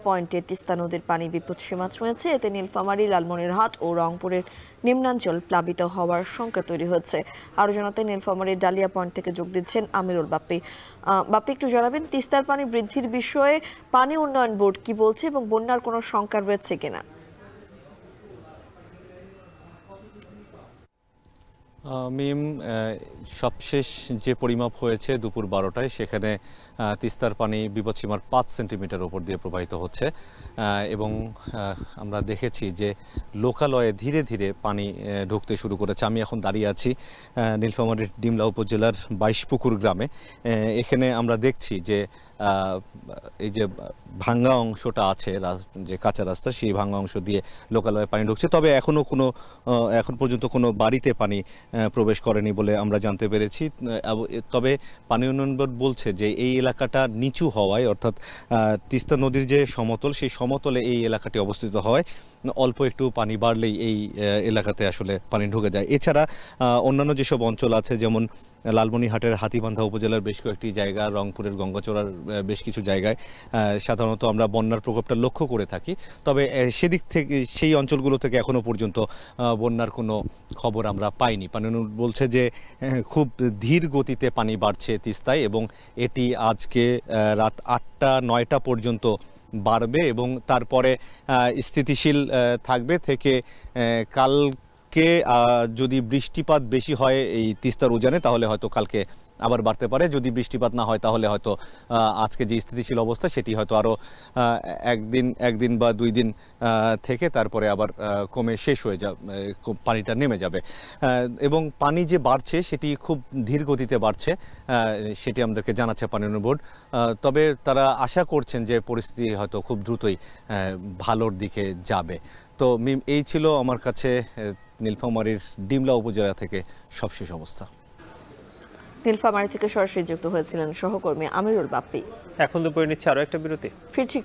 পয়েন্টে তিস্তা নদীর পানি বিপদসীমা ছুঁয়েছে। এতে নীলফামারী, লালমনিরহাট ও রংপুরের নিম্নাঞ্চল প্লাবিত হওয়ার শঙ্কা তৈরি হচ্ছে। আরো জানাতে নীলফামারীর ডালিয়া পয়েন্ট থেকে যোগ দিচ্ছেন আমিরুল বাপ্পি। বাপ্পি, একটু জানাবেন তিস্তার পানি বৃদ্ধির বিষয়ে পানি উন্নয়ন বোর্ড কি বলছে এবং বন্যার কোনো শঙ্কা রয়েছে কিনা? মিম, সবশেষ যে পরিমাপ হয়েছে দুপুর 12টায়, সেখানে তিস্তার পানি বিপদসীমার 5 সেন্টিমিটার উপর দিয়ে প্রবাহিত হচ্ছে এবং আমরা দেখেছি যে লোকালয়ে ধীরে ধীরে পানি ঢুকতে শুরু করেছে। আমি এখন দাঁড়িয়ে আছি নীলফামারীর ডিমলা উপজেলার 22পুকুর গ্রামে। এখানে আমরা দেখছি যে এই যে ভাঙ্গা অংশটা আছে, যে কাঁচা রাস্তা, সেই ভাঙ্গা অংশ দিয়ে লোকালয়ে পানি ঢুকছে। তবে এখন পর্যন্ত কোনো বাড়িতে পানি প্রবেশ করেনি বলে আমরা জানতে পেরেছি। তবে পানি উন্নয়ন বোর্ড বলছে যে এই এলাকাটা নিচু হওয়ায়, অর্থাৎ তিস্তা নদীর যে সমতল, সেই সমতলে এই এলাকাটি অবস্থিত হয়, অল্প একটু পানি বাড়লেই এই এলাকাতে আসলে পানি ঢুকে যায়। এছাড়া অন্যান্য যেসব অঞ্চল আছে, যেমন লালমনিরহাটের হাতীবান্ধা উপজেলার বেশ কয়েকটি জায়গা, রংপুরের গঙ্গাচড়ার বেশ কিছু জায়গায় সাধারণত আমরা বন্যার প্রকোপটা লক্ষ্য করে থাকি। তবে সেদিক থেকে, সেই অঞ্চলগুলো থেকে এখনো পর্যন্ত বন্যার কোনো খবর আমরা পাইনি। পানি বলছে যে খুব ধীর গতিতে পানি বাড়ছে তিস্তায় এবং এটি আজকে রাত 8টা-9টা পর্যন্ত বাড়বে এবং তারপরে স্থিতিশীল থাকবে থেকে কালকে যদি বৃষ্টিপাত বেশি হয় এই তিস্তার উজানে, তাহলে হয়তো কালকে আবার বাড়তে পারে। যদি বৃষ্টিপাত না হয় তাহলে হয়তো আজকে যে স্থিতিশীল অবস্থা, সেটি হয়তো আরও একদিন বা 2 দিন থেকে তারপরে আবার কমে শেষ হয়ে যাবে, পানিটা নেমে যাবে। এবং পানি যে বাড়ছে সেটি খুব ধীর গতিতে বাড়ছে, সেটি আমাদেরকে জানাচ্ছে পানি উন্নয়ন বোর্ড। তবে তারা আশা করছেন যে পরিস্থিতি হয়তো খুব দ্রুতই ভালোর দিকে যাবে। তো এই ছিল আমার কাছে নীলফামারীর ডিমলা উপজেলা থেকে সবশেষ অবস্থা। নীলফামারী থেকে সরাসরি যুক্ত হয়েছিলেন সহকর্মী আমিরুল বাপ্পি। এখন দুপুরে নিচ্ছে আরো একটা বিরতি, ফিরছি।